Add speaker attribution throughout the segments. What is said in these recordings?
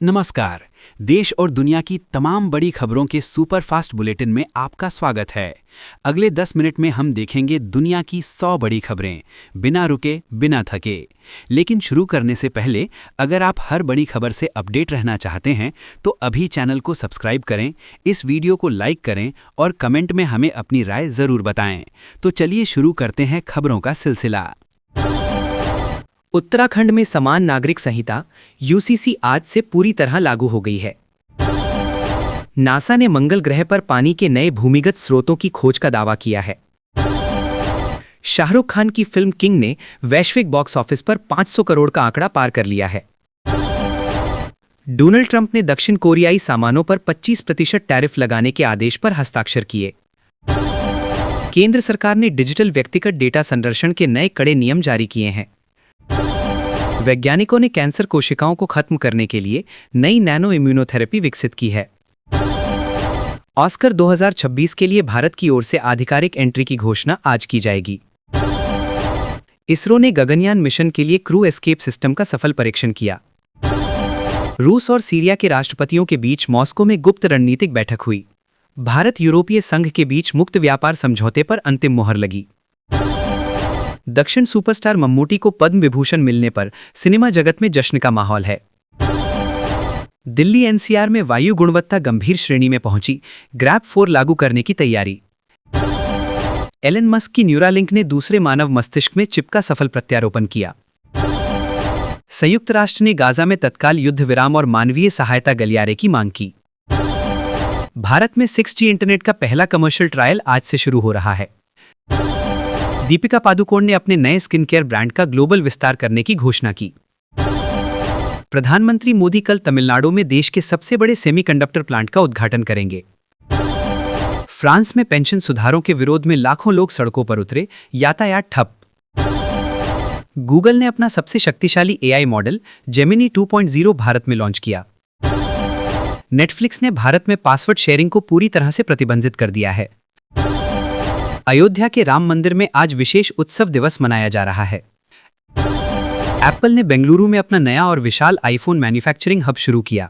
Speaker 1: नमस्कार। देश और दुनिया की तमाम बड़ी खबरों के सुपरफास्ट बुलेटिन में आपका स्वागत है। अगले 10 मिनट में हम देखेंगे दुनिया की 100 बड़ी खबरें, बिना रुके, बिना थके। लेकिन शुरू करने से पहले अगर आप हर बड़ी खबर से अपडेट रहना चाहते हैं तो अभी चैनल को सब्सक्राइब करें, इस वीडियो को लाइक करें और कमेंट में हमें अपनी राय ज़रूर बताएं। तो चलिए शुरू करते हैं खबरों का सिलसिला।
Speaker 2: उत्तराखंड में समान नागरिक संहिता यूसीसी आज से पूरी तरह लागू हो गई है। नासा ने मंगल ग्रह पर पानी के नए भूमिगत स्रोतों की खोज का दावा किया है। शाहरुख खान की फिल्म किंग ने वैश्विक बॉक्स ऑफिस पर 500 करोड़ का आंकड़ा पार कर लिया है। डोनाल्ड ट्रंप ने दक्षिण कोरियाई सामानों पर 25% टैरिफ लगाने के आदेश पर हस्ताक्षर किए। केंद्र सरकार ने डिजिटल व्यक्तिगत डेटा संरक्षण के नए कड़े नियम जारी किए हैं। वैज्ञानिकों ने कैंसर कोशिकाओं को खत्म करने के लिए नई नैनो इम्यूनोथेरेपी विकसित की है। ऑस्कर 2026 के लिए भारत की ओर से आधिकारिक एंट्री की घोषणा आज की जाएगी। इसरो ने गगनयान मिशन के लिए क्रू एस्केप सिस्टम का सफल परीक्षण किया। रूस और सीरिया के राष्ट्रपतियों के बीच मॉस्को में गुप्त रणनीतिक बैठक हुई। भारत यूरोपीय संघ के बीच मुक्त व्यापार समझौते पर अंतिम मोहर लगी। दक्षिण सुपरस्टार मम्मूटी को पद्म विभूषण मिलने पर सिनेमा जगत में जश्न का माहौल है। दिल्ली एनसीआर में वायु गुणवत्ता गंभीर श्रेणी में पहुंची, ग्रैब 4 लागू करने की तैयारी। एलन मस्क की न्यूरालिंक ने दूसरे मानव मस्तिष्क में चिप का सफल प्रत्यारोपण किया। संयुक्त राष्ट्र ने गाजा में तत्काल युद्ध विराम और मानवीय सहायता गलियारे की मांग की। भारत में 6G इंटरनेट का पहला कमर्शियल ट्रायल आज से शुरू हो रहा है। दीपिका पादुकोण ने अपने नए स्किन केयर ब्रांड का ग्लोबल विस्तार करने की घोषणा की। प्रधानमंत्री मोदी कल तमिलनाडु में देश के सबसे बड़े सेमीकंडक्टर प्लांट का उद्घाटन करेंगे। फ्रांस में पेंशन सुधारों के विरोध में लाखों लोग सड़कों पर उतरे, यातायात ठप। गूगल ने अपना सबसे शक्तिशाली एआई मॉडल जेमिनी 2.0 भारत में लॉन्च किया। नेटफ्लिक्स ने भारत में पासवर्ड शेयरिंग को पूरी तरह से प्रतिबंधित कर दिया है। अयोध्या के राम मंदिर में आज विशेष उत्सव दिवस मनाया जा रहा है। एप्पल ने बेंगलुरु में अपना नया और विशाल आईफोन मैन्युफैक्चरिंग हब शुरू किया।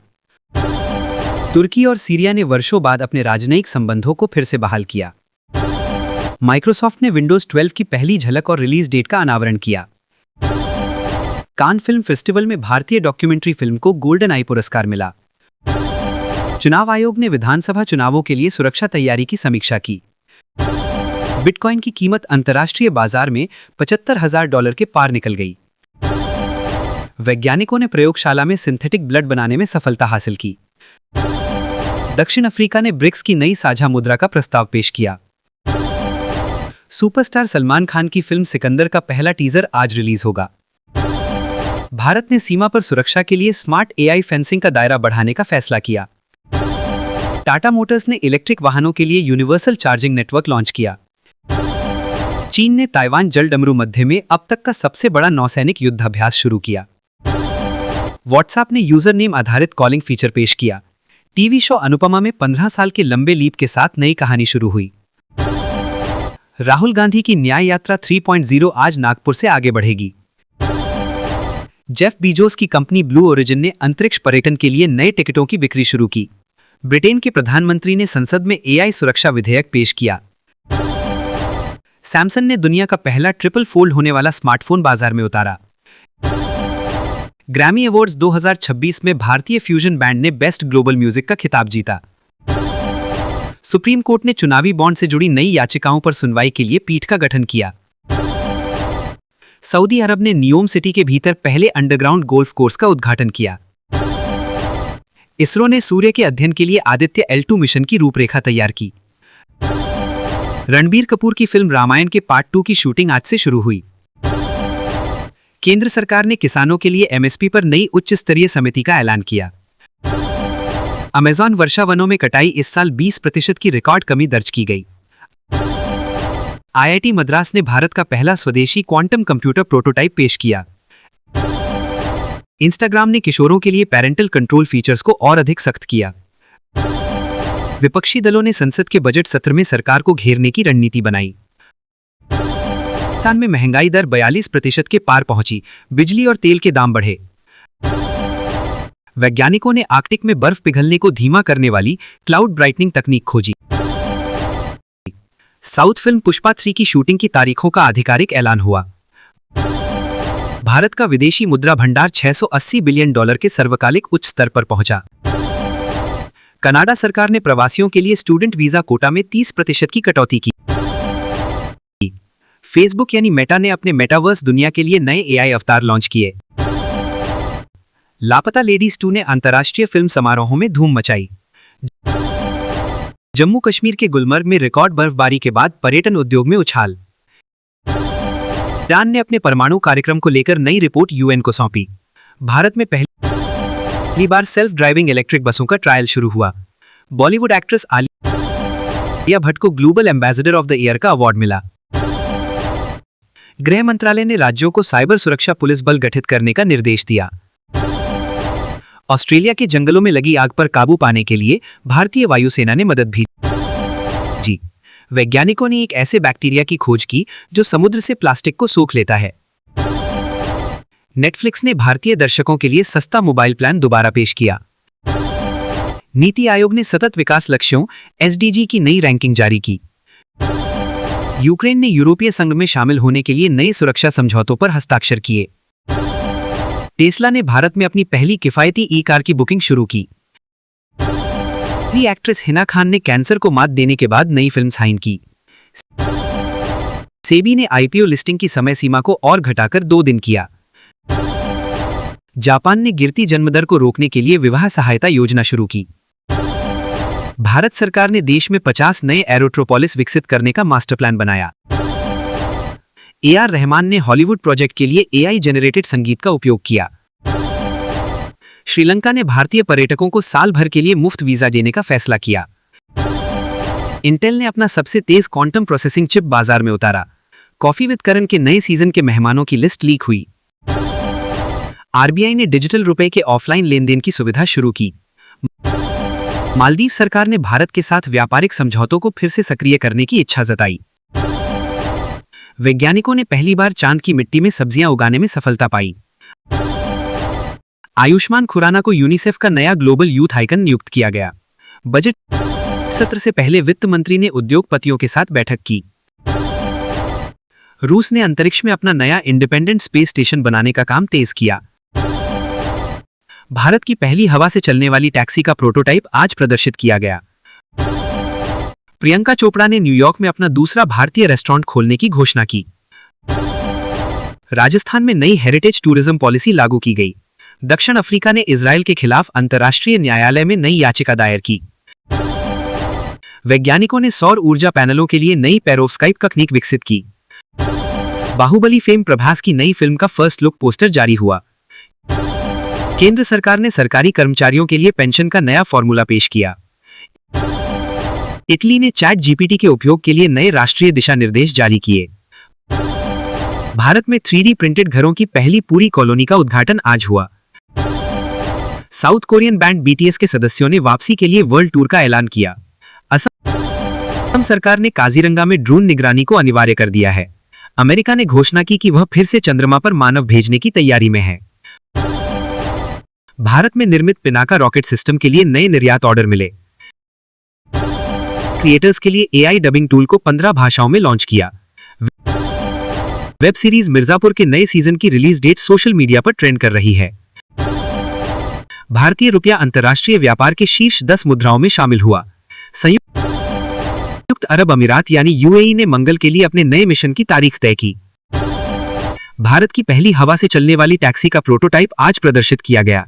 Speaker 2: तुर्की और सीरिया ने वर्षों बाद अपने राजनयिक संबंधों को फिर से बहाल किया। माइक्रोसॉफ्ट ने विंडोज 12 की पहली झलक और रिलीज डेट का अनावरण किया। कान फिल्म फेस्टिवल में भारतीय डॉक्यूमेंट्री फिल्म को गोल्डन आई पुरस्कार मिला। चुनाव आयोग ने विधानसभा चुनावों के लिए सुरक्षा तैयारी की समीक्षा की। बिटकॉइन की कीमत अंतर्राष्ट्रीय बाजार में $75,000 के पार निकल गई। वैज्ञानिकों ने प्रयोगशाला में सिंथेटिक ब्लड बनाने में सफलता हासिल की। दक्षिण अफ्रीका ने ब्रिक्स की नई साझा मुद्रा का प्रस्ताव पेश किया। सुपरस्टार सलमान खान की फिल्म सिकंदर का पहला टीजर आज रिलीज होगा। भारत ने सीमा पर सुरक्षा के लिए स्मार्ट एआई फेंसिंग का दायरा बढ़ाने का फैसला किया। टाटा मोटर्स ने इलेक्ट्रिक वाहनों के लिए यूनिवर्सल चार्जिंग नेटवर्क लॉन्च किया। चीन ने ताइवान जलडमरू मध्य में अब तक का सबसे बड़ा नौसैनिक युद्धाभ्यास शुरू किया। व्हाट्सएप ने यूजर नेम आधारित कॉलिंग फीचर पेश किया। टीवी शो अनुपमा में 15 साल के लंबे लीप के साथ नई कहानी शुरू हुई। राहुल गांधी की न्याय यात्रा 3.0 आज नागपुर से आगे बढ़ेगी। जेफ बीजोस की कंपनी ब्लू ओरिजिन ने अंतरिक्ष पर्यटन के लिए नए टिकटों की बिक्री शुरू की। ब्रिटेन के प्रधानमंत्री ने संसद में एआई सुरक्षा विधेयक पेश किया। सैमसंग ने दुनिया का पहला ट्रिपल फोल्ड होने वाला स्मार्टफोन बाजार में उतारा। ग्रैमी अवार्ड्स 2026 में भारतीय फ्यूजन बैंड ने बेस्ट ग्लोबल म्यूजिक का खिताब जीता। सुप्रीम कोर्ट ने चुनावी बॉन्ड से जुड़ी नई याचिकाओं पर सुनवाई के लिए पीठ का गठन किया। सऊदी अरब ने नियोम सिटी के भीतर पहले अंडरग्राउंड गोल्फ कोर्स का उद्घाटन किया। इसरो ने सूर्य के अध्ययन के लिए आदित्य L2 मिशन की रूपरेखा तैयार की। रणबीर कपूर की फिल्म रामायण के पार्ट 2 की शूटिंग आज से शुरू हुई। केंद्र सरकार ने किसानों के लिए एमएसपी पर नई उच्च स्तरीय समिति का ऐलान किया। अमेज़न वर्षा वनों में कटाई इस साल 20% की रिकॉर्ड कमी दर्ज की गई। आईआईटी मद्रास ने भारत का पहला स्वदेशी क्वांटम कंप्यूटर प्रोटोटाइप पेश किया। इंस्टाग्राम ने किशोरों के लिए पेरेंटल कंट्रोल फीचर्स को और अधिक सख्त किया। विपक्षी दलों ने संसद के बजट सत्र में सरकार को घेरने की रणनीति बनाई। पाकिस्तान में महंगाई दर 42% के पार पहुंची, बिजली और तेल के दाम बढ़े। वैज्ञानिकों ने आर्कटिक में बर्फ पिघलने को धीमा करने वाली क्लाउड ब्राइटनिंग तकनीक खोजी। साउथ फिल्म पुष्पा 3 की शूटिंग की तारीखों का आधिकारिक ऐलान हुआ। भारत का विदेशी मुद्रा भंडार $680 बिलियन के सर्वकालिक उच्च स्तर पर पहुंचा। कनाडा सरकार ने प्रवासियों के लिए स्टूडेंट वीजा कोटा में 30% की कटौती की। फेसबुक यानी मेटा ने अपने मेटावर्स दुनिया के लिए नए एआई अवतार लॉन्च किए। लापता लेडीज 2 ने अंतर्राष्ट्रीय फिल्म समारोहों में धूम मचाई। जम्मू कश्मीर के गुलमर्ग में रिकॉर्ड बर्फबारी के बाद पर्यटन उद्योग में उछाल। ईरान ने अपने परमाणु कार्यक्रम को लेकर नई रिपोर्ट यूएन को सौंपी। भारत में पहली बार सेल्फ ड्राइविंग इलेक्ट्रिक बसों का ट्रायल शुरू हुआ। बॉलीवुड एक्ट्रेस आलिया भट्ट को global ambassador of the year का अवार्ड मिला। गृह मंत्रालय ने राज्यों को साइबर सुरक्षा पुलिस बल गठित करने का निर्देश दिया। ऑस्ट्रेलिया के जंगलों में लगी आग पर काबू पाने के लिए भारतीय वायुसेना ने मदद भेजी। वैज्ञानिकों ने एक ऐसे बैक्टीरिया की खोज की जो समुद्र से प्लास्टिक को सोख लेता है। नेटफ्लिक्स ने भारतीय दर्शकों के लिए सस्ता मोबाइल प्लान दोबारा पेश किया। नीति आयोग ने सतत विकास लक्ष्यों एसडीजी की नई रैंकिंग जारी की। यूक्रेन ने यूरोपीय संघ में शामिल होने के लिए नए सुरक्षा समझौतों पर हस्ताक्षर किए। टेस्ला ने भारत में अपनी पहली किफायती ई कार की बुकिंग शुरू की। एक्ट्रेस हिना खान ने कैंसर को मात देने के बाद नई फिल्म साइन की। सेबी ने आईपीओ लिस्टिंग की समय सीमा को और घटाकर 2 दिन किया। जापान ने गिरती जन्मदर को रोकने के लिए विवाह सहायता योजना शुरू की। भारत सरकार ने देश में 50 नए एरोट्रोपोलिस विकसित करने का मास्टर प्लान बनाया। AR रहमान ने हॉलीवुड प्रोजेक्ट के लिए AI जनरेटेड संगीत का उपयोग किया। श्रीलंका ने भारतीय पर्यटकों को साल भर के लिए मुफ्त वीजा देने का फैसला किया। इंटेल ने अपना सबसे तेज क्वांटम प्रोसेसिंग चिप बाजार में उतारा। कॉफी विद करण के नए सीजन के मेहमानों की लिस्ट लीक हुई। RBI ने डिजिटल रुपए के ऑफलाइन लेनदेन की सुविधा शुरू की। मालदीव सरकार ने भारत के साथ व्यापारिक समझौतों को फिर से सक्रिय करने की इच्छा जताई। वैज्ञानिकों ने पहली बार चांद की मिट्टी में सब्जियां उगाने में सफलता पाई। आयुष्मान खुराना को यूनिसेफ का नया ग्लोबल यूथ आइकन नियुक्त किया गया। बजट सत्र से पहले वित्त मंत्री ने उद्योगपतियों के साथ बैठक की। रूस ने अंतरिक्ष में अपना नया इंडिपेंडेंट स्पेस स्टेशन बनाने का काम तेज किया। भारत की पहली हवा से चलने वाली टैक्सी का प्रोटोटाइप आज प्रदर्शित किया गया। प्रियंका चोपड़ा ने न्यूयॉर्क में अपना दूसरा भारतीय रेस्टोरेंट खोलने की घोषणा की। राजस्थान में नई हेरिटेज टूरिज्म पॉलिसी लागू की गई। दक्षिण अफ्रीका ने इजरायल के खिलाफ अंतर्राष्ट्रीय न्यायालय में नई याचिका दायर की। वैज्ञानिकों ने सौर ऊर्जा पैनलों के लिए नई पेरोव्स्काइट तकनीक विकसित की। बाहुबली फेम प्रभास की नई फिल्म का फर्स्ट लुक पोस्टर जारी हुआ। केंद्र सरकार ने सरकारी कर्मचारियों के लिए पेंशन का नया फॉर्मूला पेश किया। इटली ने चैट जीपीटी के उपयोग के लिए नए राष्ट्रीय दिशा निर्देश जारी किए। भारत में 3D प्रिंटेड घरों की पहली पूरी कॉलोनी का उद्घाटन आज हुआ। साउथ कोरियन बैंड BTS के सदस्यों ने वापसी के लिए वर्ल्ड टूर का ऐलान किया। असम सरकार ने काजीरंगा में ड्रोन निगरानी को अनिवार्य कर दिया है। अमेरिका ने घोषणा की कि वह फिर से चंद्रमा पर मानव भेजने की तैयारी में है। भारत में निर्मित पिनाका रॉकेट सिस्टम के लिए नए निर्यात ऑर्डर मिले। क्रिएटर्स के लिए AI डबिंग टूल को 15 भाषाओं में लॉन्च किया। वेब सीरीज मिर्जापुर के नए सीजन की रिलीज डेट सोशल मीडिया पर ट्रेंड कर रही है। भारतीय रुपया अंतर्राष्ट्रीय व्यापार के शीर्ष 10 मुद्राओं में शामिल हुआ। संयुक्त अरब अमीरात यानी UAE ने मंगल के लिए अपने नए मिशन की तारीख तय की। भारत की पहली हवा से चलने वाली टैक्सी का प्रोटोटाइप आज प्रदर्शित किया गया।